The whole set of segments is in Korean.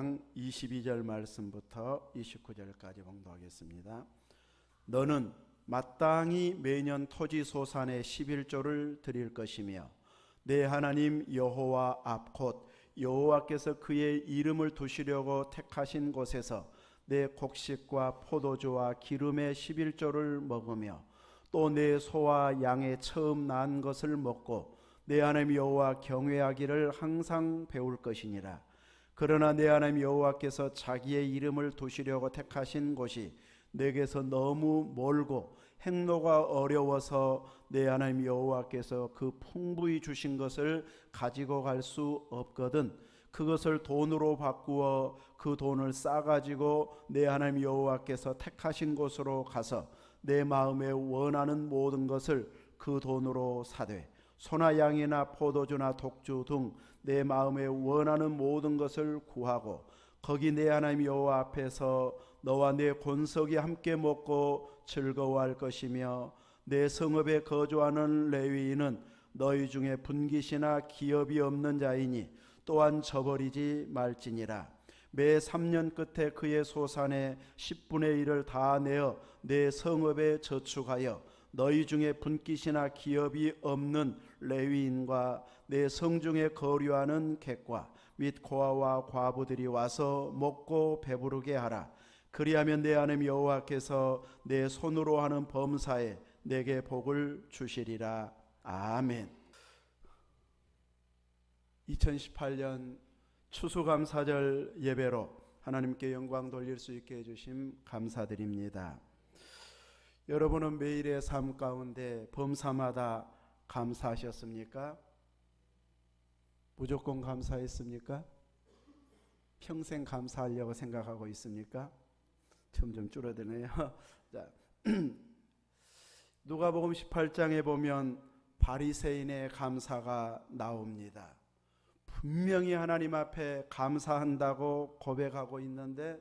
16장 22절 말씀부터 29절까지 봉독하겠습니다. 너는 마땅히 매년 토지 소산의 11조를 드릴 것이며 내 하나님 여호와 앞 곧 여호와께서 그의 이름을 두시려고 택하신 곳에서 내 곡식과 포도주와 기름의 11조를 먹으며 또 내 소와 양의 처음 난 것을 먹고 내 하나님 여호와 경외하기를 항상 배울 것이니라. 그러나 내 하나님 여호와께서 자기의 이름을 두시려고 택하신 곳이 내게서 너무 멀고 행로가 어려워서 내 하나님 여호와께서 그 풍부히 주신 것을 가지고 갈 수 없거든 그것을 돈으로 바꾸어 그 돈을 싸가지고 내 하나님 여호와께서 택하신 곳으로 가서 내 마음에 원하는 모든 것을 그 돈으로 사되 소나 양이나 포도주나 독주 등 내 마음에 원하는 모든 것을 구하고 거기 내 하나님 여호와 앞에서 너와 내 권속이 함께 먹고 즐거워할 것이며 내 성읍에 거주하는 레위인은 너희 중에 분깃이나 기업이 없는 자이니 또한 저버리지 말지니라. 매 3년 끝에 그의 소산의 10분의 1을 다 내어 내 성읍에 저축하여 너희 중에 분깃이나 기업이 없는 레위인과 내 성중에 거류하는 객과 및 고아와 과부들이 와서 먹고 배부르게 하라. 그리하면 내 하나님 여호와께서 내 손으로 하는 범사에 내게 복을 주시리라. 아멘. 2018년 추수감사절 예배로 하나님께 영광 돌릴 수 있게 해주심 감사드립니다. 여러분은 매일의 삶 가운데 범사마다 감사하셨습니까? 무조건 감사했습니까? 평생 감사하려고 생각하고 있습니까? 점점 줄어드네요. 자, 누가복음 18장에 보면 바리새인의 감사가 나옵니다. 분명히 하나님 앞에 감사한다고 고백하고 있는데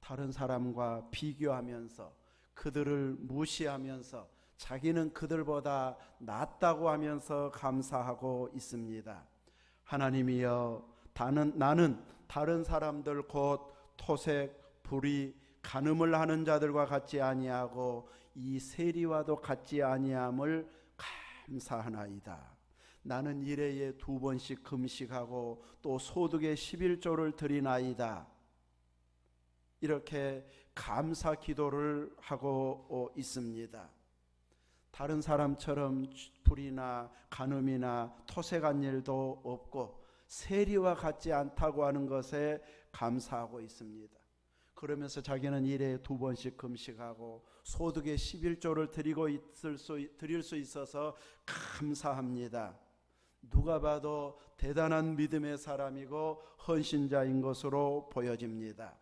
다른 사람과 비교하면서 그들을 무시하면서 자기는 그들보다 낫다고 하면서 감사하고 있습니다. 하나님이여 나는 다른 사람들 곧 토색, 불의, 간음을 하는 자들과 같지 아니하고 이 세리와도 같지 아니함을 감사하나이다. 나는 일해에 2번씩 금식하고 또 소득의 11조를 드리나이다. 이렇게 감사 기도를 하고 있습니다. 다른 사람처럼 불이나 간음이나 토색한 일도 없고 세리와 같지 않다고 하는 것에 감사하고 있습니다. 그러면서 자기는 일에 2번씩 금식하고 소득의 11조를 드릴 수 있어서 감사합니다. 누가 봐도 대단한 믿음의 사람이고 헌신자인 것으로 보여집니다.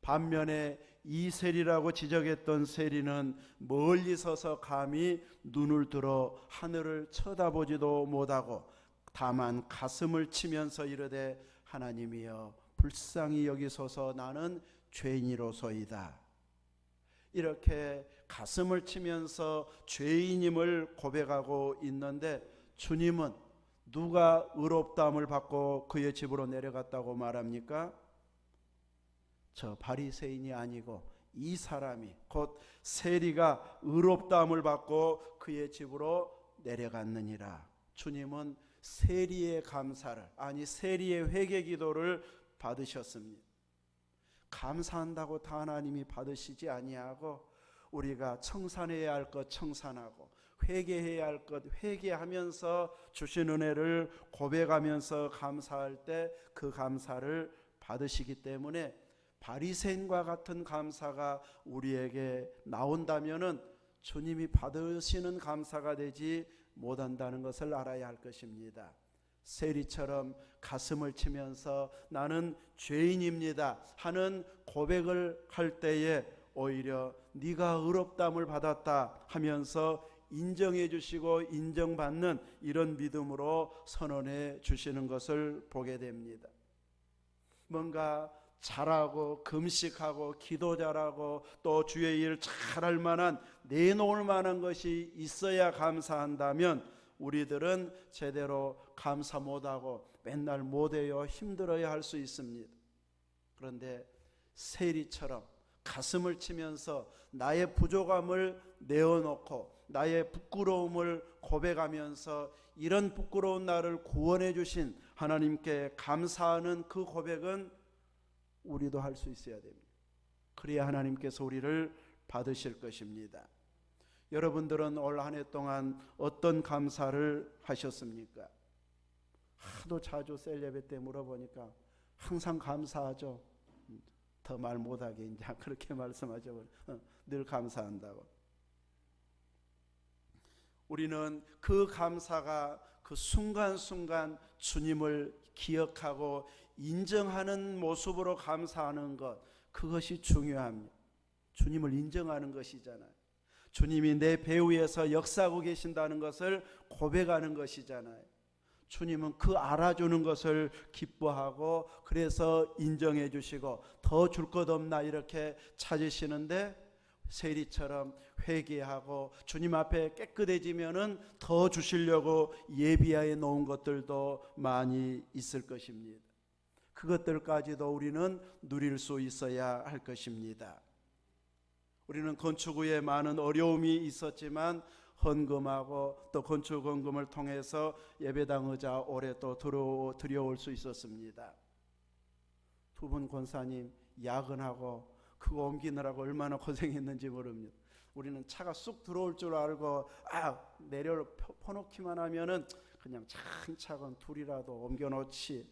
반면에 이 세리라고 지적했던 세리는 멀리 서서 감히 눈을 들어 하늘을 쳐다보지도 못하고 다만 가슴을 치면서 이르되 하나님이여 불쌍히 여기소서 나는 죄인이로소이다. 이렇게 가슴을 치면서 죄인임을 고백하고 있는데 주님은 누가 의롭다함을 받고 그의 집으로 내려갔다고 말합니까? 저 바리새인이 아니고 이 사람이 곧 세리가 의롭다함을 받고 그의 집으로 내려갔느니라. 주님은 세리의 감사를 세리의 회개 기도를 받으셨습니다. 감사한다고 다 하나님이 받으시지 아니하고 우리가 청산해야 할 것 청산하고 회개해야 할 것 회개하면서 주신 은혜를 고백하면서 감사할 때 그 감사를 받으시기 때문에 바리새인과 같은 감사가 우리에게 나온다면은 주님이 받으시는 감사가 되지 못한다는 것을 알아야 할 것입니다. 세리처럼 가슴을 치면서 나는 죄인입니다 하는 고백을 할 때에 오히려 네가 의롭다함을 받았다 하면서 인정해 주시고 인정받는 이런 믿음으로 선언해 주시는 것을 보게 됩니다. 뭔가 잘하고 금식하고 기도 잘하고 또 주의 일 잘할 만한 내놓을 만한 것이 있어야 감사한다면 우리들은 제대로 감사 못하고 맨날 못해요 힘들어야 할 수 있습니다. 그런데 세리처럼 가슴을 치면서 나의 부족함을 내어놓고 나의 부끄러움을 고백하면서 이런 부끄러운 나를 구원해 주신 하나님께 감사하는 그 고백은 우리도 할 수 있어야 됩니다. 그래야 하나님께서 우리를 받으실 것입니다. 여러분들은 올 한 해 동안 어떤 감사를 하셨습니까? 하도 자주 셀예배 때 물어보니까 항상 감사하죠. 더 말 못하게 이제 그렇게 말씀하죠. 늘 감사한다고. 우리는 그 감사가 그 순간순간 주님을 기억하고 인정하는 모습으로 감사하는 것, 그것이 중요합니다. 주님을 인정하는 것이잖아요. 주님이 내 배후에서 역사하고 계신다는 것을 고백하는 것이잖아요. 주님은 그 알아주는 것을 기뻐하고 그래서 인정해 주시고 더 줄 것 없나 이렇게 찾으시는데, 세리처럼 회개하고 주님 앞에 깨끗해지면은 더 주시려고 예비하여 놓은 것들도 많이 있을 것입니다. 그것들까지도 우리는 누릴 수 있어야 할 것입니다. 우리는 건축 후에 많은 어려움이 있었지만 헌금하고 또 건축 헌금을 통해서 예배당 의자 올해 또 들여올 수 있었습니다. 두 분 권사님 야근하고 그거 옮기느라고 얼마나 고생했는지 모릅니다. 우리는 차가 쑥 들어올 줄 알고 내려 퍼놓기만 하면은 그냥 차근차근 둘이라도 옮겨놓지,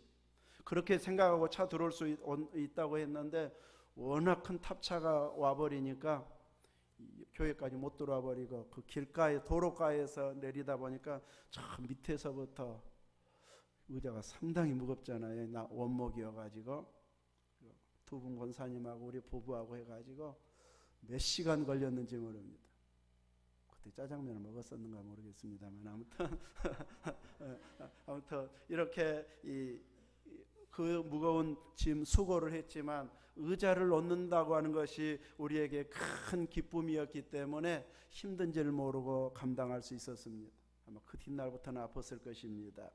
그렇게 생각하고 차 들어올 수 있다고 했는데 워낙 큰 탑차가 와버리니까 교회까지 못 들어와 버리고 그 길가에 도로가에서 내리다 보니까 저 밑에서부터 의자가 상당히 무겁잖아요. 나 원목이어가지고 두 분 권사님하고 우리 부부하고 해가지고 몇 시간 걸렸는지 모릅니다. 그때 짜장면을 먹었었는가 모르겠습니다만 아무튼 이렇게 그 무거운 짐 수고를 했지만 의자를 놓는다고 하는 것이 우리에게 큰 기쁨이었기 때문에 힘든 줄 모르고 감당할 수 있었습니다. 아마 그 뒷날부터는 아팠을 것입니다.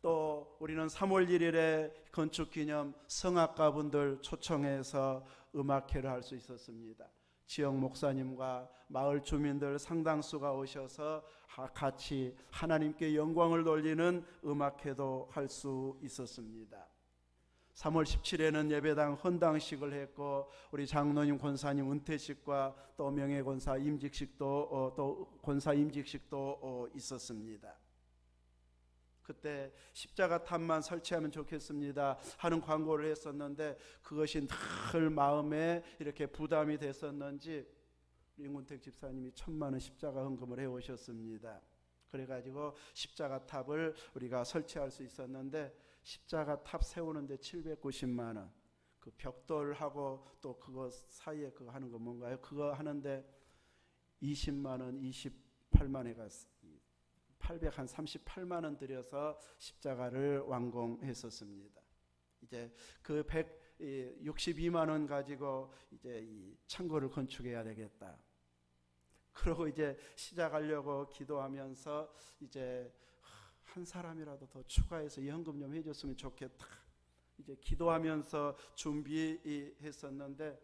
또 우리는 3월 1일에 건축기념 성악가분들 초청해서 음악회를 할 수 있었습니다. 지역 목사님과 마을 주민들 상당수가 오셔서 같이 하나님께 영광을 돌리는 음악회도 할 수 있었습니다. 3월 17일에는 예배당 헌당식을 했고 우리 장로님 권사님 은퇴식과 또 명예권사 임직식도 또 권사 임직식도 있었습니다. 그때 십자가 탑만 설치하면 좋겠습니다 하는 광고를 했었는데 그것이 늘 마음에 이렇게 부담이 됐었는지 임군택 집사님이 1,000만 원 십자가 헌금을 해오셨습니다. 그래가지고 십자가 탑을 우리가 설치할 수 있었는데 십자가 탑 세우는데 790만 원, 그 벽돌하고 또 그거 사이에 그거 하는 거 뭔가요? 그거 하는데 20만 원, 28만 회가 838만 원 들여서 십자가를 완공했었습니다. 이제 그 162만 원 가지고 이제 이 창고를 건축해야 되겠다. 그러고 이제 시작하려고 기도하면서 이제 한 사람이라도 더 추가해서 이 헌금 좀 해줬으면 좋겠다. 이제 기도하면서 준비했었는데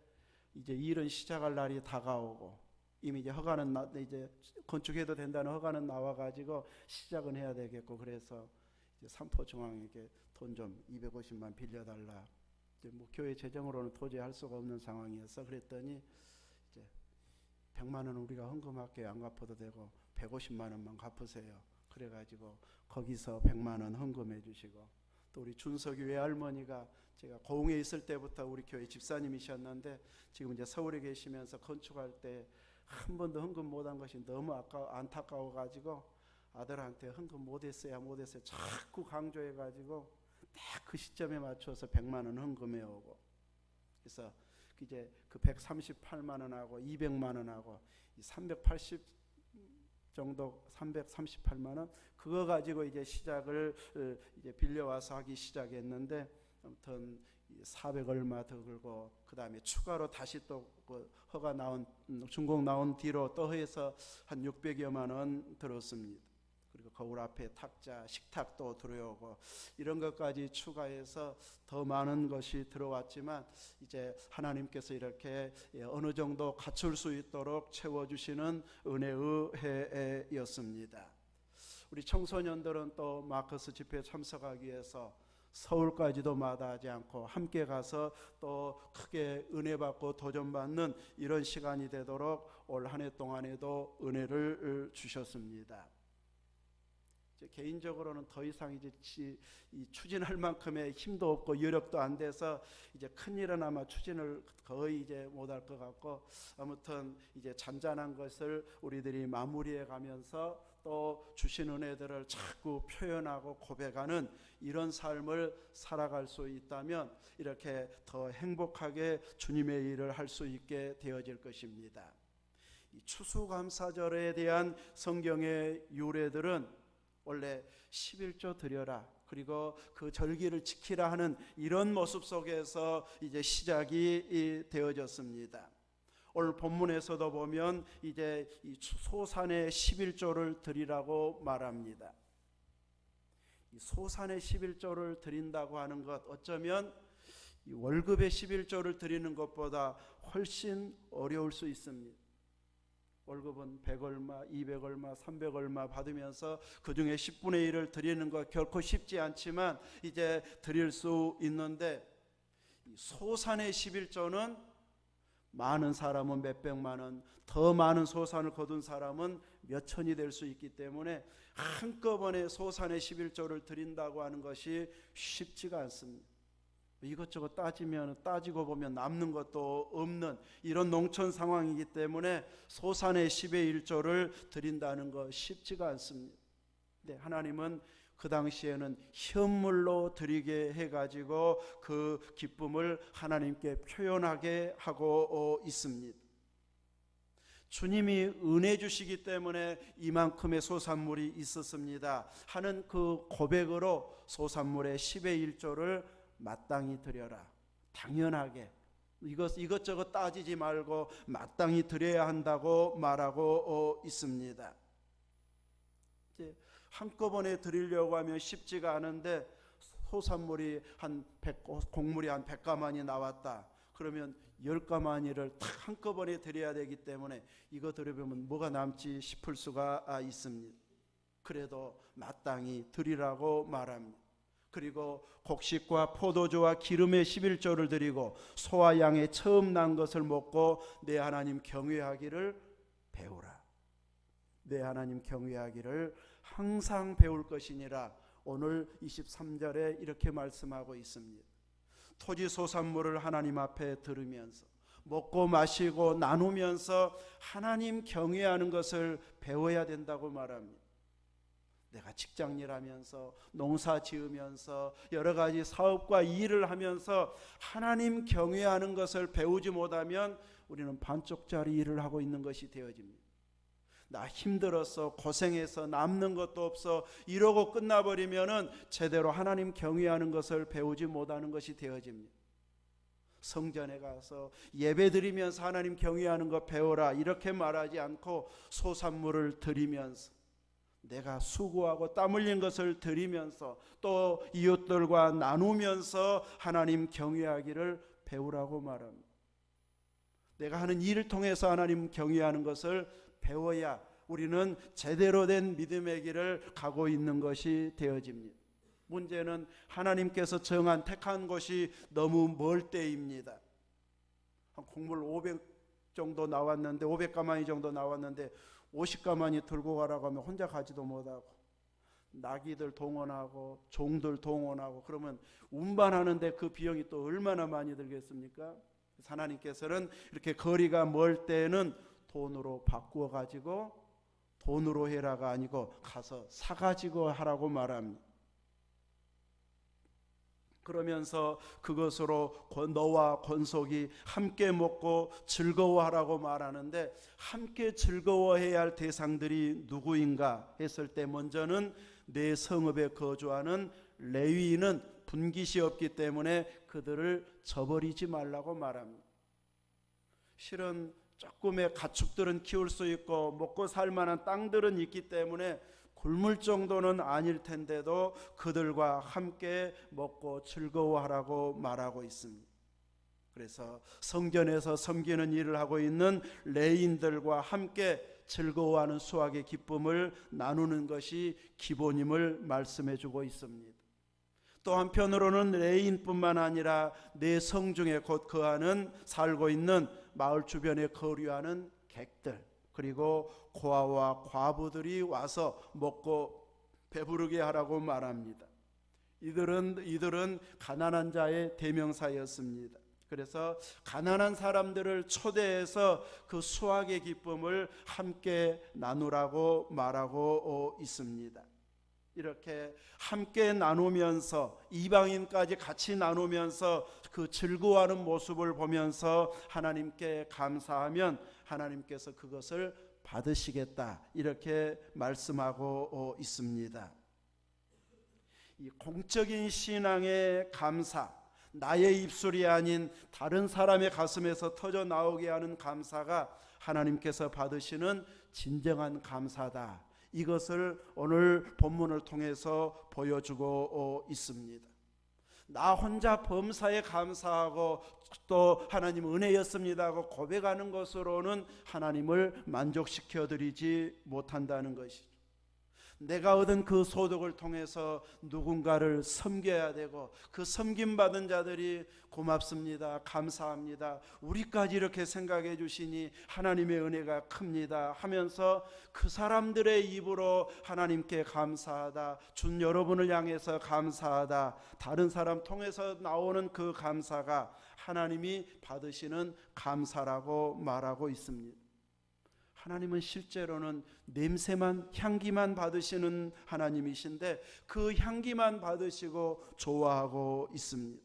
이제 일은 시작할 날이 다가오고 이미 이제 허가는 이제 건축해도 된다는 허가는 나와가지고 시작은 해야 되겠고 그래서 이제 삼포중앙에게 돈 좀 250만 빌려달라. 이제 뭐 교회 재정으로는 도저히 할 수가 없는 상황이어서 그랬더니 이제 100만 원 우리가 헌금할게요. 안 갚아도 되고 150만 원만 갚으세요. 그래가지고 거기서 100만 원 헌금해 주시고 또 우리 준석이 외할머니가 제가 고흥에 있을 때부터 우리 교회 집사님이셨는데 지금 이제 서울에 계시면서 건축할 때 한 번도 헌금 못한 것이 너무 안타까워가지고 아들한테 헌금 못했어야 자꾸 강조해가지고 딱 그 시점에 맞춰서 100만 원 헌금해 오고 그래서 이제 그 138만 원하고 200만 원하고 380 정도 338만 원 그거 가지고 이제 시작을 이제 빌려와서 하기 시작했는데 아무튼 400 얼마 더 걸고 그 다음에 추가로 다시 또 그 허가 나온 준공 나온 뒤로 또 해서 한 600여만 원 들었습니다. 그리고 거울 앞에 탁자, 식탁도 들어오고 이런 것까지 추가해서 더 많은 것이 들어왔지만 이제 하나님께서 이렇게 어느 정도 갖출 수 있도록 채워주시는 은혜의 해였습니다. 우리 청소년들은 또 마커스 집회에 참석하기 위해서 서울까지도 마다하지 않고 함께 가서 또 크게 은혜 받고 도전받는 이런 시간이 되도록 올 한 해 동안에도 은혜를 주셨습니다. 개인적으로는 더 이상 이제 추진할 만큼의 힘도 없고 여력도 안 돼서 이제 큰 일은 아마 추진을 거의 이제 못할 것 같고, 아무튼 이제 잔잔한 것을 우리들이 마무리해 가면서 또 주신 은혜들을 자꾸 표현하고 고백하는 이런 삶을 살아갈 수 있다면 이렇게 더 행복하게 주님의 일을 할 수 있게 되어질 것입니다. 이 추수감사절에 대한 성경의 유래들은 원래 11조 드려라, 그리고 그 절기를 지키라 하는 이런 모습 속에서 이제 시작이 되어졌습니다. 오늘 본문에서도 보면 이제 이 소산의 11조를 드리라고 말합니다. 이 소산의 11조를 드린다고 하는 것, 어쩌면 이 월급의 11조를 드리는 것보다 훨씬 어려울 수 있습니다. 월급은 100얼마, 200얼마, 300얼마 받으면서 그 중에 10분의 1을 드리는 것 결코 쉽지 않지만 이제 드릴 수 있는데, 소산의 11조는 많은 사람은 몇백만 원, 더 많은 소산을 거둔 사람은 몇천이 될 수 있기 때문에 한꺼번에 소산의 11조를 드린다고 하는 것이 쉽지가 않습니다. 이것저것 따지고 보면 남는 것도 없는 이런 농촌 상황이기 때문에 소산의 10의 1조를 드린다는 것 쉽지가 않습니다. 근데 하나님은 그 당시에는 현물로 드리게 해가지고 그 기쁨을 하나님께 표현하게 하고 있습니다. 주님이 은혜 주시기 때문에 이만큼의 소산물이 있었습니다 하는 그 고백으로 소산물의 10의 1조를 마땅히 드려라, 당연하게 이것저것 따지지 말고 마땅히 드려야 한다고 말하고 있습니다. 이제 한꺼번에 드리려고 하면 쉽지가 않은데, 소산물이 한 100, 곡물이 한 100가마니 나왔다 그러면 10가마니를 딱 한꺼번에 드려야 되기 때문에 이거 드려보면 뭐가 남지 싶을 수가 있습니다. 그래도 마땅히 드리라고 말합니다. 그리고 곡식과 포도주와 기름의 11조를 드리고 소와 양의 처음 난 것을 먹고 내 하나님 경외하기를 배우라. 내 하나님 경외하기를 항상 배울 것이니라. 오늘 23절에 이렇게 말씀하고 있습니다. 토지 소산물을 하나님 앞에 들으면서 먹고 마시고 나누면서 하나님 경외하는 것을 배워야 된다고 말합니다. 내가 직장일 하면서 농사 지으면서 여러 가지 사업과 일을 하면서 하나님 경외하는 것을 배우지 못하면 우리는 반쪽짜리 일을 하고 있는 것이 되어집니다. 나 힘들어서 고생해서 남는 것도 없어 이러고 끝나버리면은 제대로 하나님 경외하는 것을 배우지 못하는 것이 되어집니다. 성전에 가서 예배드리면서 하나님 경외하는 것 배워라 이렇게 말하지 않고 소산물을 드리면서 내가 수고하고 땀 흘린 것을 드리면서 또 이웃들과 나누면서 하나님 경외하기를 배우라고 말합니다. 내가 하는 일을 통해서 하나님 경외하는 것을 배워야 우리는 제대로 된 믿음의 길을 가고 있는 것이 되어집니다. 문제는 하나님께서 정한 택한 곳이 너무 멀 때입니다. 한 곡물 500 정도 나왔는데 500가마니 정도 나왔는데 50가마니 들고 가라고 하면 혼자 가지도 못하고 나귀들 동원하고 종들 동원하고 그러면 운반하는데 그 비용이 또 얼마나 많이 들겠습니까? 하나님께서는 이렇게 거리가 멀 때는 돈으로 바꾸어 가지고 돈으로 해라가 아니고 가서 사가지고 하라고 말합니다. 그러면서 그것으로 너와 권속이 함께 먹고 즐거워하라고 말하는데, 함께 즐거워해야 할 대상들이 누구인가 했을 때 먼저는 내 성읍에 거주하는 레위인은 분깃이 없기 때문에 그들을 저버리지 말라고 말합니다. 실은 조금의 가축들은 키울 수 있고 먹고 살 만한 땅들은 있기 때문에 굶을 정도는 아닐 텐데도 그들과 함께 먹고 즐거워하라고 말하고 있습니다. 그래서 성전에서 섬기는 일을 하고 있는 레위인들과 함께 즐거워하는 수확의 기쁨을 나누는 것이 기본임을 말씀해 주고 있습니다. 또 한편으로는 레위인뿐만 아니라 내 성중에 곧 거하는 살고 있는 마을 주변에 거류하는 객들, 그리고 고아와 과부들이 와서 먹고 배부르게 하라고 말합니다. 이들은 가난한 자의 대명사였습니다. 그래서 가난한 사람들을 초대해서 그 수확의 기쁨을 함께 나누라고 말하고 있습니다. 이렇게 함께 나누면서 이방인까지 같이 나누면서 그 즐거워하는 모습을 보면서 하나님께 감사하면 하나님께서 그것을 받으시겠다, 이렇게 말씀하고 있습니다. 이 공적인 신앙의 감사, 나의 입술이 아닌 다른 사람의 가슴에서 터져 나오게 하는 감사가 하나님께서 받으시는 진정한 감사다, 이것을 오늘 본문을 통해서 보여주고 있습니다. 나 혼자 범사에 감사하고 또 하나님 은혜였습니다 하고 고백하는 것으로는 하나님을 만족시켜 드리지 못한다는 것이죠. 내가 얻은 그 소득을 통해서 누군가를 섬겨야 되고, 그 섬김받은 자들이 고맙습니다, 감사합니다, 우리까지 이렇게 생각해 주시니 하나님의 은혜가 큽니다 하면서 그 사람들의 입으로 하나님께 감사하다, 준 여러분을 향해서 감사하다, 다른 사람 통해서 나오는 그 감사가 하나님이 받으시는 감사라고 말하고 있습니다. 하나님은 실제로는 냄새만, 향기만 받으시는 하나님이신데 그 향기만 받으시고 좋아하고 있습니다.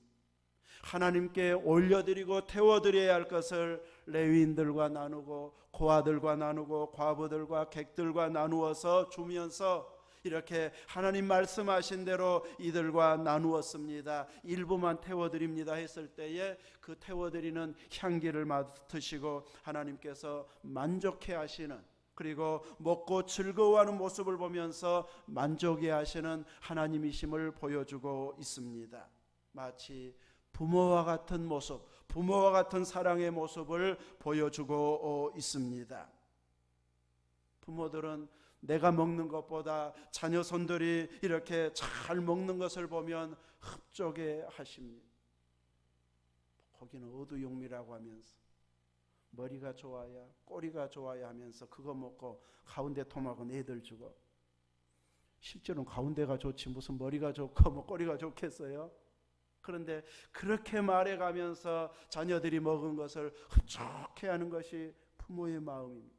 하나님께 올려드리고 태워드려야 할 것을 레위인들과 나누고 고아들과 나누고 과부들과 객들과 나누어서 주면서 이렇게 하나님 말씀하신 대로 이들과 나누었습니다, 일부만 태워드립니다 했을 때에 그 태워드리는 향기를 맡으시고 하나님께서 만족해 하시는, 그리고 먹고 즐거워하는 모습을 보면서 만족해 하시는 하나님이심을 보여주고 있습니다. 마치 부모와 같은 모습, 부모와 같은 사랑의 모습을 보여주고 있습니다. 부모들은 내가 먹는 것보다 자녀 손들이 이렇게 잘 먹는 것을 보면 흡족해 하십니다. 거기는 어두용미라고 하면서 머리가 좋아야 꼬리가 좋아야 하면서 그거 먹고 가운데 토막은 애들 주고, 실제로는 가운데가 좋지 무슨 머리가 좋고 뭐 꼬리가 좋겠어요? 그런데 그렇게 말해가면서 자녀들이 먹은 것을 흡족해 하는 것이 부모의 마음입니다.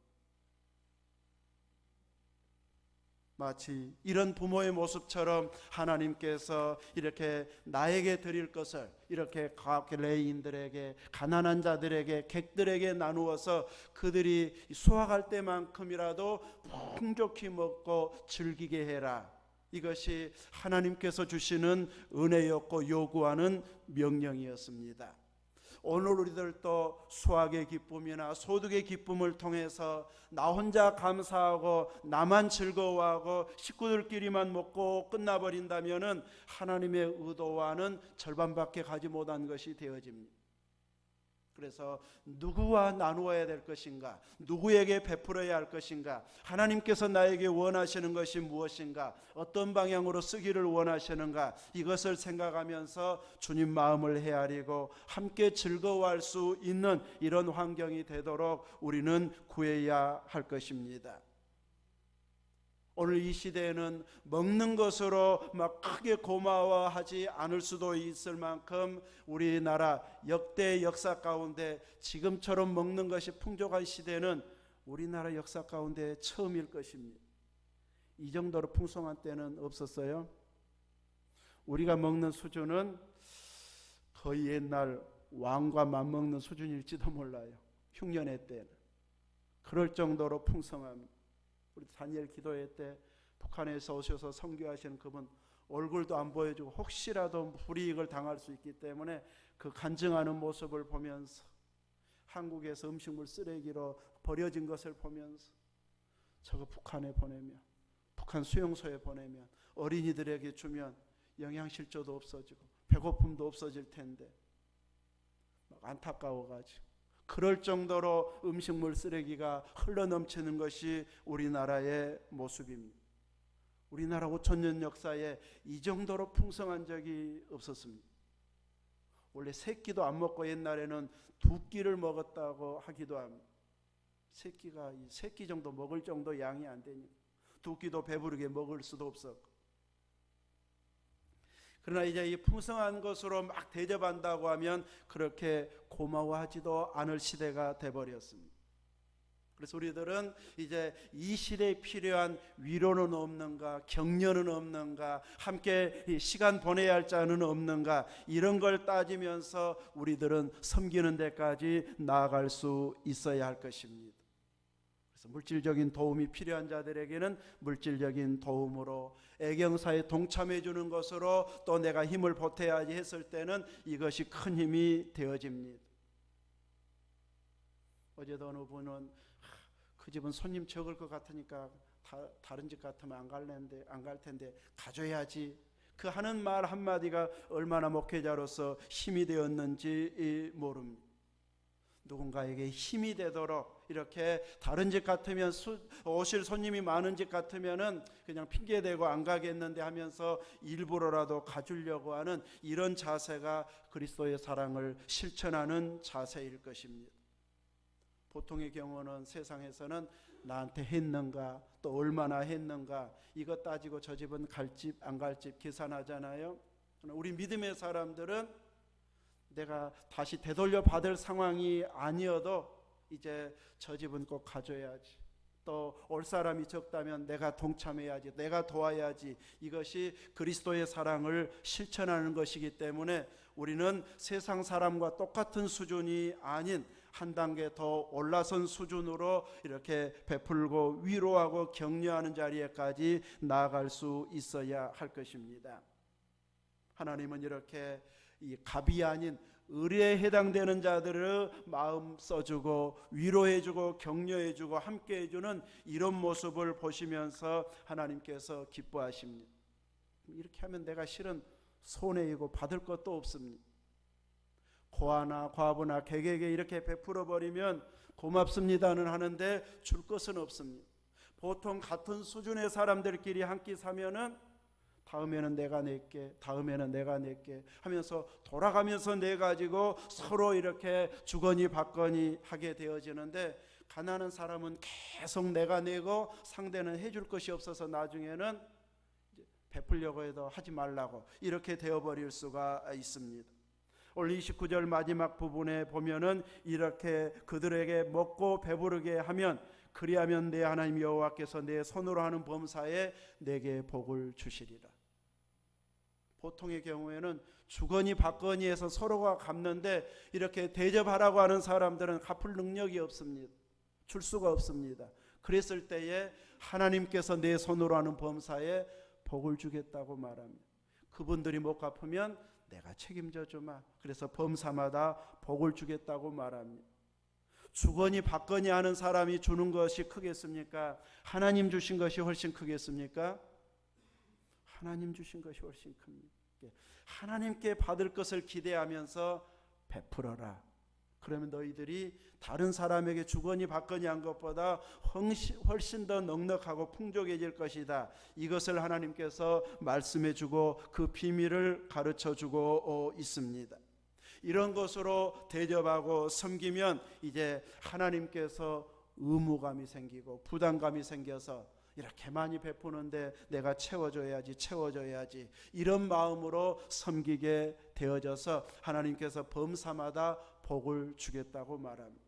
마치 이런 부모의 모습처럼 하나님께서 이렇게 나에게 드릴 것을 이렇게 레위인들에게, 가난한 자들에게, 객들에게 나누어서 그들이 수확할 때만큼이라도 풍족히 먹고 즐기게 해라, 이것이 하나님께서 주시는 은혜였고 요구하는 명령이었습니다. 오늘 우리들도 수확의 기쁨이나 소득의 기쁨을 통해서 나 혼자 감사하고 나만 즐거워하고 식구들끼리만 먹고 끝나버린다면 하나님의 의도와는 절반밖에 가지 못한 것이 되어집니다. 그래서 누구와 나누어야 될 것인가, 누구에게 베풀어야 할 것인가, 하나님께서 나에게 원하시는 것이 무엇인가, 어떤 방향으로 쓰기를 원하시는가, 이것을 생각하면서 주님 마음을 헤아리고 함께 즐거워할 수 있는 이런 환경이 되도록 우리는 구해야 할 것입니다. 오늘 이 시대에는 먹는 것으로 막 크게 고마워하지 않을 수도 있을 만큼 우리나라 역대 역사 가운데 지금처럼 먹는 것이 풍족한 시대는 우리나라 역사 가운데 처음일 것입니다. 이 정도로 풍성한 때는 없었어요. 우리가 먹는 수준은 거의 옛날 왕과 맞먹는 수준일지도 몰라요. 흉년의 때는 그럴 정도로 풍성합니다. 우리 다니엘 기도회 때 북한에서 오셔서 선교하시는 그분 얼굴도 안 보여주고 혹시라도 불이익을 당할 수 있기 때문에 그 간증하는 모습을 보면서, 한국에서 음식물 쓰레기로 버려진 것을 보면서 저거 북한에 보내면 북한 수용소에 보내면, 어린이들에게 주면 영양실조도 없어지고 배고픔도 없어질 텐데 막 안타까워가지고 그럴 정도로 음식물 쓰레기가 흘러넘치는 것이 우리나라의 모습입니다. 우리나라 5,000년 역사에 이 정도로 풍성한 적이 없었습니다. 원래 세 끼도 안 먹고 옛날에는 두 끼를 먹었다고 하기도 합니다. 새끼가 세 끼 정도 먹을 정도 양이 안 되니까 두 끼도 배부르게 먹을 수도 없었고, 그러나 이제 이 풍성한 것으로 막 대접한다고 하면 그렇게 고마워하지도 않을 시대가 돼버렸습니다. 그래서 우리들은 이제 이 시대에 필요한 위로는 없는가, 격려는 없는가, 함께 시간 보내야 할 자는 없는가, 이런 걸 따지면서 우리들은 섬기는 데까지 나아갈 수 있어야 할 것입니다. 그래서 물질적인 도움이 필요한 자들에게는 물질적인 도움으로, 애경사에 동참해 주는 것으로 또 내가 힘을 보태야지 했을 때는 이것이 큰 힘이 되어집니다. 어제도 어느 분은 그 집은 손님 적을 것 같으니까 다른 집 같으면 안 갈 텐데 가줘야지. 그 하는 말 한마디가 얼마나 목회자로서 힘이 되었는지 모릅니다. 누군가에게 힘이 되도록 이렇게 다른 집 같으면 오실 손님이 많은 집 같으면은 그냥 핑계대고 안 가겠는데 하면서 일부러라도 가주려고 하는 이런 자세가 그리스도의 사랑을 실천하는 자세일 것입니다. 보통의 경우는 세상에서는 나한테 했는가, 또 얼마나 했는가, 이거 따지고 저 집은 갈 집 안 갈 집 계산하잖아요. 우리 믿음의 사람들은 내가 다시 되돌려 받을 상황이 아니어도 이제 저 집은 꼭 가줘야지, 또 올 사람이 적다면 내가 동참해야지, 내가 도와야지, 이것이 그리스도의 사랑을 실천하는 것이기 때문에 우리는 세상 사람과 똑같은 수준이 아닌 한 단계 더 올라선 수준으로 이렇게 베풀고 위로하고 격려하는 자리에까지 나아갈 수 있어야 할 것입니다. 하나님은 이렇게 이 갑이 아닌 의리에 해당되는 자들을 마음 써주고 위로해주고 격려해주고 함께해주는 이런 모습을 보시면서 하나님께서 기뻐하십니다. 이렇게 하면 내가 실은 손해이고 받을 것도 없습니다. 고아나 과부나 객에게 이렇게 베풀어 버리면 고맙습니다는 하는데 줄 것은 없습니다. 보통 같은 수준의 사람들끼리 한 끼 사면은 다음에는 내가 낼게, 다음에는 내가 낼게 하면서 돌아가면서 내 가지고 서로 이렇게 주거니 받거니 하게 되어지는데, 가난한 사람은 계속 내가 내고 상대는 해줄 것이 없어서 나중에는 베풀려고 해도 하지 말라고 이렇게 되어버릴 수가 있습니다. 오늘 29절 마지막 부분에 보면은 이렇게 그들에게 먹고 배부르게 하면, 그리하면 내 하나님 여호와께서 내 손으로 하는 범사에 내게 복을 주시리라. 보통의 경우에는 주거니 받거니 해서 서로가 갚는데, 이렇게 대접하라고 하는 사람들은 갚을 능력이 없습니다. 줄 수가 없습니다. 그랬을 때에 하나님께서 내 손으로 하는 범사에 복을 주겠다고 말합니다. 그분들이 못 갚으면 내가 책임져 주마. 그래서 범사마다 복을 주겠다고 말합니다. 주거니 받거니 하는 사람이 주는 것이 크겠습니까? 하나님 주신 것이 훨씬 크겠습니까? 하나님 주신 것이 훨씬 큽니다. 하나님께 받을 것을 기대하면서 베풀어라. 그러면 너희들이 다른 사람에게 주거니 받거니 한 것보다 훨씬 더 넉넉하고 풍족해질 것이다. 이것을 하나님께서 말씀해 주고 그 비밀을 가르쳐 주고 있습니다. 이런 것으로 대접하고 섬기면 이제 하나님께서 의무감이 생기고 부담감이 생겨서 이렇게 많이 베푸는데 내가 채워줘야지 이런 마음으로 섬기게 되어져서 하나님께서 범사마다 복을 주겠다고 말합니다.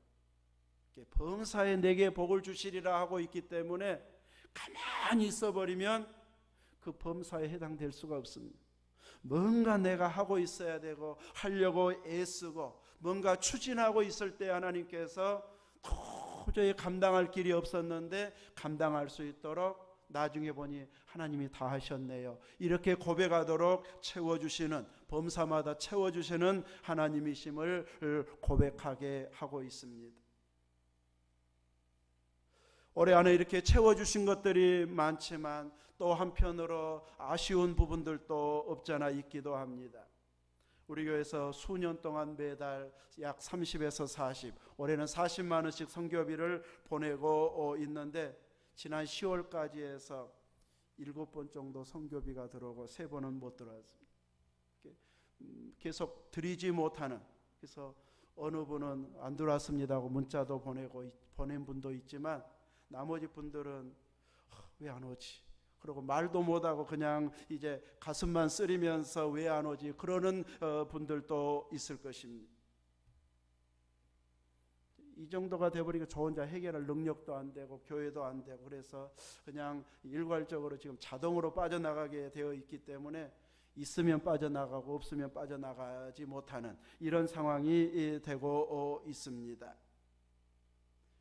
범사에 내게 복을 주시리라 하고 있기 때문에 가만히 있어버리면 그 범사에 해당될 수가 없습니다. 뭔가 내가 하고 있어야 되고 하려고 애쓰고 뭔가 추진하고 있을 때 하나님께서 도저히 감당할 길이 없었는데 감당할 수 있도록 나중에 보니 하나님이 다 하셨네요. 이렇게 고백하도록 채워주시는, 범사마다 채워주시는 하나님이심을 고백하게 하고 있습니다. 올해 안에 이렇게 채워주신 것들이 많지만 또 한편으로 아쉬운 부분들도 없잖아 있기도 합니다. 우리 교회에서 수년 동안 매달 약 30에서 40, 올해는 40만 원씩 선교비를 보내고 있는데 지난 10월까지 해서 7번 정도 선교비가 들어오고 3번은 못 들어왔습니다. 계속 드리지 못하는, 그래서 어느 분은 안 들어왔습니다 하고 문자도 보낸 분도 있지만 나머지 분들은 왜 안 오지? 그리고 말도 못하고 그냥 이제 가슴만 쓰리면서 왜 안 오지? 그러는 분들도 있을 것입니다. 이 정도가 돼버리고 저 혼자 해결할 능력도 안 되고 교회도 안 되고 그래서 그냥 일괄적으로 지금 자동으로 빠져나가게 되어 있기 때문에 있으면 빠져나가고 없으면 빠져나가지 못하는 이런 상황이 되고 있습니다.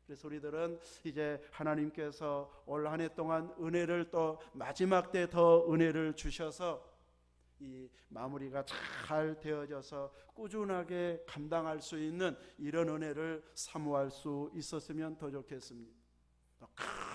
그래서 우리들은 이제 하나님께서 올 한 해 동안 은혜를 또 마지막 때 더 은혜를 주셔서 이 마무리가 잘 되어져서 꾸준하게 감당할 수 있는 이런 은혜를 사모할 수 있었으면 더 좋겠습니다.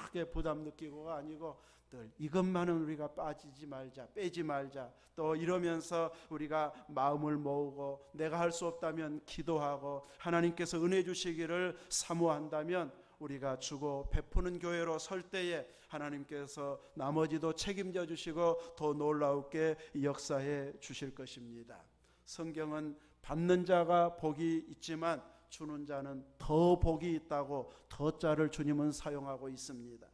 크게 부담 느끼고가 아니고 늘 이것만은 우리가 빠지지 말자, 빼지 말자, 또 이러면서 우리가 마음을 모으고 내가 할 수 없다면 기도하고 하나님께서 은혜 주시기를 사모한다면 우리가 주고 베푸는 교회로 설 때에 하나님께서 나머지도 책임져 주시고 더 놀라우게 역사해 주실 것입니다. 성경은 받는 자가 복이 있지만 주는 자는 더 복이 있다고 더자를 주님은 사용하고 있습니다.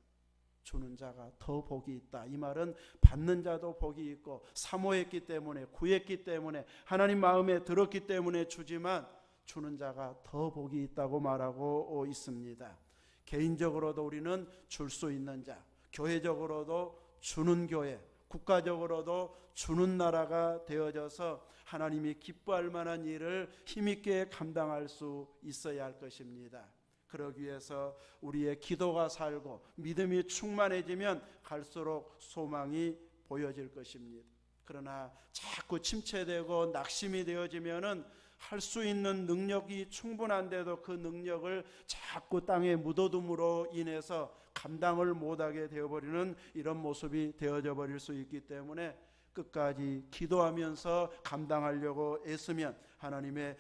주는 자가 더 복이 있다. 이 말은 받는 자도 복이 있고 사모했기 때문에, 구했기 때문에, 하나님 마음에 들었기 때문에 주지만 주는 자가 더 복이 있다고 말하고 있습니다. 개인적으로도 우리는 줄 수 있는 자, 교회적으로도 주는 교회, 국가적으로도 주는 나라가 되어져서 하나님이 기뻐할 만한 일을 힘있게 감당할 수 있어야 할 것입니다. 그러기 위해서 우리의 기도가 살고 믿음이 충만해지면 갈수록 소망이 보여질 것입니다. 그러나 자꾸 침체되고 낙심이 되어지면은 할 수 있는 능력이 충분한데도 그 능력을 자꾸 땅에 묻어둠으로 인해서 감당을 못하게 되어버리는 이런 모습이 되어져 버릴 수 있기 때문에 끝까지 기도하면서 감당하려고 애쓰면 하나님의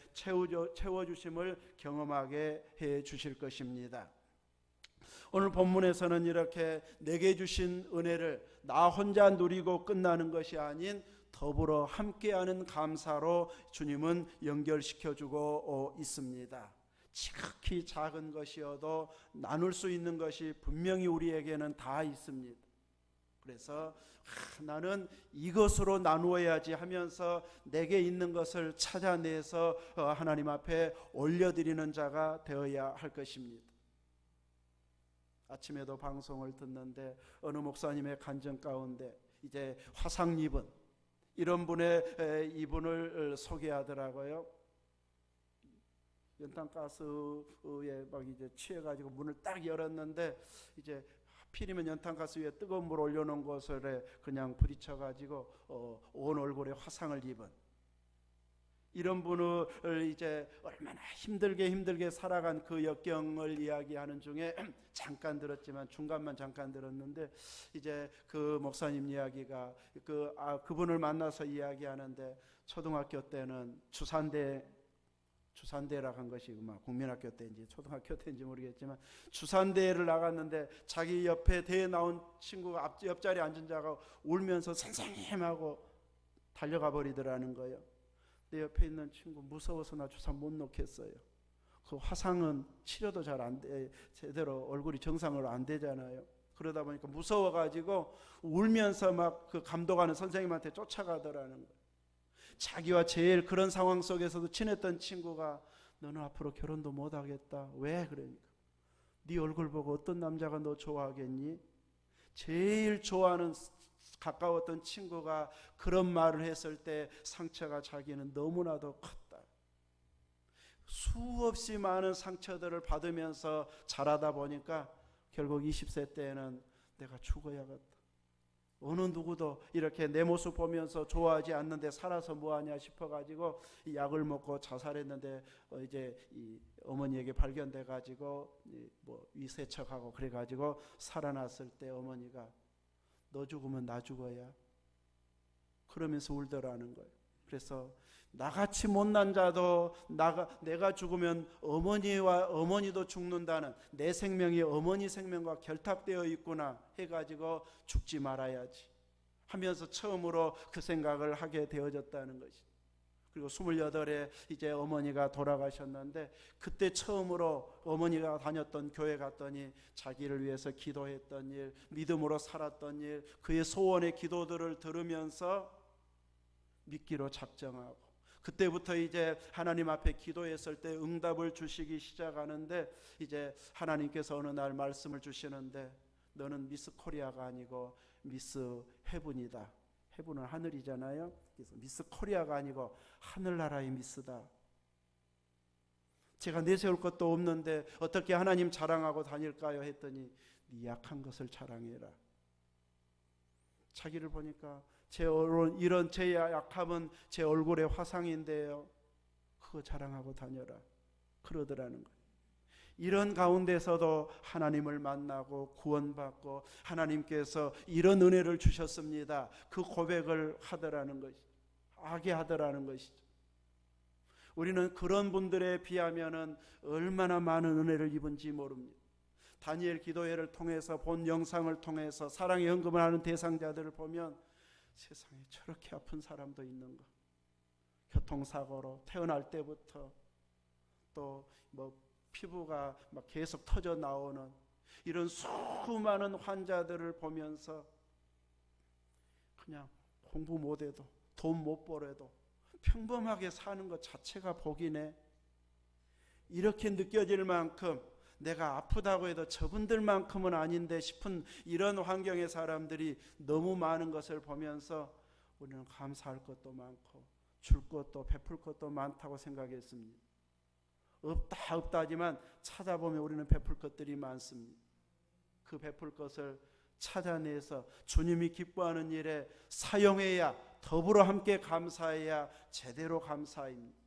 채워주심을 경험하게 해 주실 것입니다. 오늘 본문에서는 이렇게 내게 주신 은혜를 나 혼자 누리고 끝나는 것이 아닌 더불어 함께하는 감사로 주님은 연결시켜주고 있습니다. 지극히 작은 것이어도 나눌 수 있는 것이 분명히 우리에게는 다 있습니다. 그래서 나는 이것으로 나누어야지 하면서 내게 있는 것을 찾아내서 하나님 앞에 올려드리는 자가 되어야 할 것입니다. 아침에도 방송을 듣는데 어느 목사님의 간증 가운데 이제 화상 입은 이런 분의 이분을 소개하더라고요. 연탄가스에 막 이제 취해가지고 문을 딱 열었는데 이제 하필이면 연탄가스 위에 뜨거운 물 올려놓은 것을 그냥 부딪혀가지고 온 얼굴에 화상을 입은 이런 분을 이제 얼마나 힘들게 살아간 그 역경을 이야기하는 중에 잠깐 들었지만 중간만 잠깐 들었는데 이제 그 목사님 이야기가 그분을 만나서 이야기하는데 초등학교 때는 주산대라고 한 것이 국민학교 때인지 초등학교 때인지 모르겠지만 주산대를 나갔는데 자기 옆에 대에 나온 친구가 옆자리에 앉은 자가 울면서 선생님하고 달려가 버리더라는 거예요. 내 옆에 있는 친구 무서워서 나 주사 못 놓겠어요. 그 화상은 치료도 잘 안 돼, 제대로 얼굴이 정상으로 안 되잖아요. 그러다 보니까 무서워가지고 울면서 막 그 감독하는 선생님한테 쫓아가더라는 거예요. 자기와 제일 그런 상황 속에서도 친했던 친구가 너는 앞으로 결혼도 못 하겠다. 왜? 그러니까 네 얼굴 보고 어떤 남자가 너 좋아하겠니? 제일 좋아하는 가까웠던 친구가 그런 말을 했을 때 상처가 자기는 너무나도 컸다. 수없이 많은 상처들을 받으면서 자라다 보니까 결국 20세 때에는 내가 죽어야겠다. 어느 누구도 이렇게 내 모습 보면서 좋아하지 않는데 살아서 뭐하냐 싶어가지고 이 약을 먹고 자살했는데 이제 이 어머니에게 발견돼 가지고 뭐 위세척하고 그래가지고 살아났을 때 어머니가 너 죽으면 나 죽어야 그러면서 울더라는 거예요. 그래서 나같이 못난 자도 내가 죽으면 어머니도 죽는다는, 내 생명이 어머니 생명과 결탁되어 있구나 해가지고 죽지 말아야지 하면서 처음으로 그 생각을 하게 되어졌다는 것이. 그리고 28에 이제 어머니가 돌아가셨는데 그때 처음으로 어머니가 다녔던 교회 갔더니 자기를 위해서 기도했던 일, 믿음으로 살았던 일, 그의 소원의 기도들을 들으면서 믿기로 작정하고, 그때부터 이제 하나님 앞에 기도했을 때 응답을 주시기 시작하는데, 이제 하나님께서 어느 날 말씀을 주시는데 너는 미스 코리아가 아니고 미스 헤븐이다. 헤븐은 하늘이잖아요. 그래서 미스 코리아가 아니고 하늘나라의 미스다. 제가 내세울 것도 없는데 어떻게 하나님 자랑하고 다닐까요? 했더니 네 약한 것을 자랑해라. 자기를 보니까 이런 제 약함은 제 얼굴의 화상인데요, 그거 자랑하고 다녀라 그러더라는 거예요. 이런 가운데서도 하나님을 만나고 구원받고 하나님께서 이런 은혜를 주셨습니다, 그 고백을 하더라는 것이죠. 하게 하더라는 것이죠. 우리는 그런 분들에 비하면 얼마나 많은 은혜를 입은지 모릅니다. 다니엘 기도회를 통해서 본 영상을 통해서 사랑의 헌금을 하는 대상자들을 보면 세상에 저렇게 아픈 사람도 있는가. 교통사고로 태어날 때부터 또 뭐 피부가 막 계속 터져 나오는 이런 수많은 환자들을 보면서 그냥 공부 못해도 돈 못 벌어도 평범하게 사는 것 자체가 복이네, 이렇게 느껴질 만큼 내가 아프다고 해도 저분들만큼은 아닌데 싶은 이런 환경의 사람들이 너무 많은 것을 보면서 우리는 감사할 것도 많고 줄 것도 베풀 것도 많다고 생각했습니다. 없다 하지만 찾아보면 우리는 베풀 것들이 많습니다. 그 베풀 것을 찾아내서 주님이 기뻐하는 일에 사용해야, 더불어 함께 감사해야 제대로 감사입니다.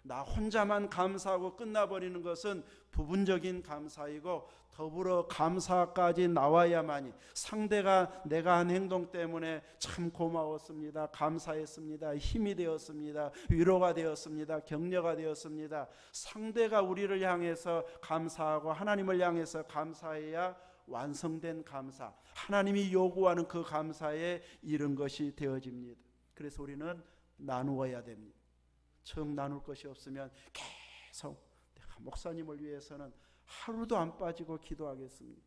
나 혼자만 감사하고 끝나버리는 것은 부분적인 감사이고, 더불어 감사까지 나와야만이 상대가 내가 한 행동 때문에 참 고마웠습니다, 감사했습니다, 힘이 되었습니다, 위로가 되었습니다, 격려가 되었습니다, 상대가 우리를 향해서 감사하고 하나님을 향해서 감사해야 완성된 감사, 하나님이 요구하는 그 감사에 이른 것이 되어집니다. 그래서 우리는 나누어야 됩니다. 정 나눌 것이 없으면 계속 내가 목사님을 위해서는 하루도 안 빠지고 기도하겠습니다.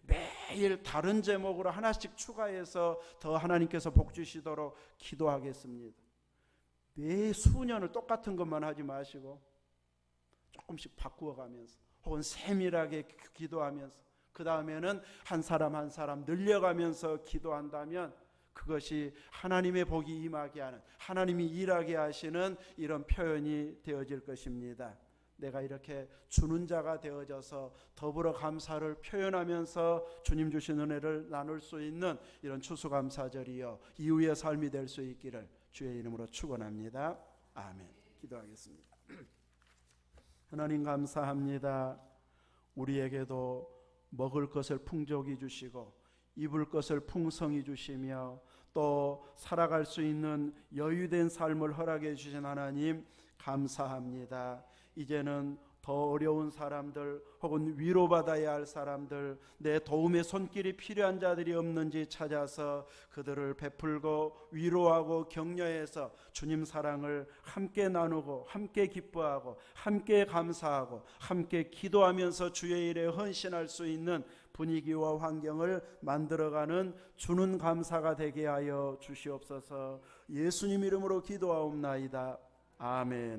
매일 다른 제목으로 하나씩 추가해서 더 하나님께서 복 주시도록 기도하겠습니다. 매 수년을 똑같은 것만 하지 마시고 조금씩 바꾸어가면서 혹은 세밀하게 기도하면서 그 다음에는 한 사람 한 사람 늘려가면서 기도한다면 그것이 하나님의 복이 임하게 하는, 하나님이 일하게 하시는 이런 표현이 되어질 것입니다. 내가 이렇게 주는 자가 되어져서 더불어 감사를 표현하면서 주님 주신 은혜를 나눌 수 있는 이런 추수감사절이요 이후의 삶이 될 수 있기를 주의 이름으로 축원합니다. 아멘. 기도하겠습니다. 하나님 감사합니다. 우리에게도 먹을 것을 풍족히 주시고 입을 것을 풍성히 주시며 또 살아갈 수 있는 여유된 삶을 허락해 주신 하나님 감사합니다. 이제는 더 어려운 사람들 혹은 위로받아야 할 사람들, 내 도움의 손길이 필요한 자들이 없는지 찾아서 그들을 베풀고 위로하고 격려해서 주님 사랑을 함께 나누고 함께 기뻐하고 함께 감사하고 함께 기도하면서 주의 일에 헌신할 수 있는 분위기와 환경을 만들어가는 주는 감사가 되게 하여 주시옵소서. 예수님 이름으로 기도하옵나이다. 아멘.